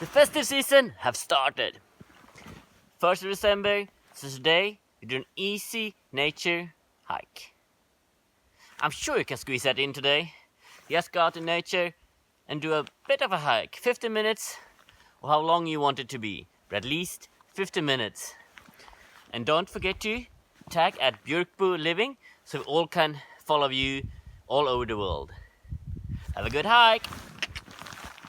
The festive season have started. 1st of December, so today we do an easy nature hike. I'm sure you can squeeze that in today. Just go out in nature and do a bit of a hike. 50 minutes, or how long you want it to be, but at least 50 minutes. And don't forget to tag at Björkbo Living so we all can follow you all over the world. Have a good hike!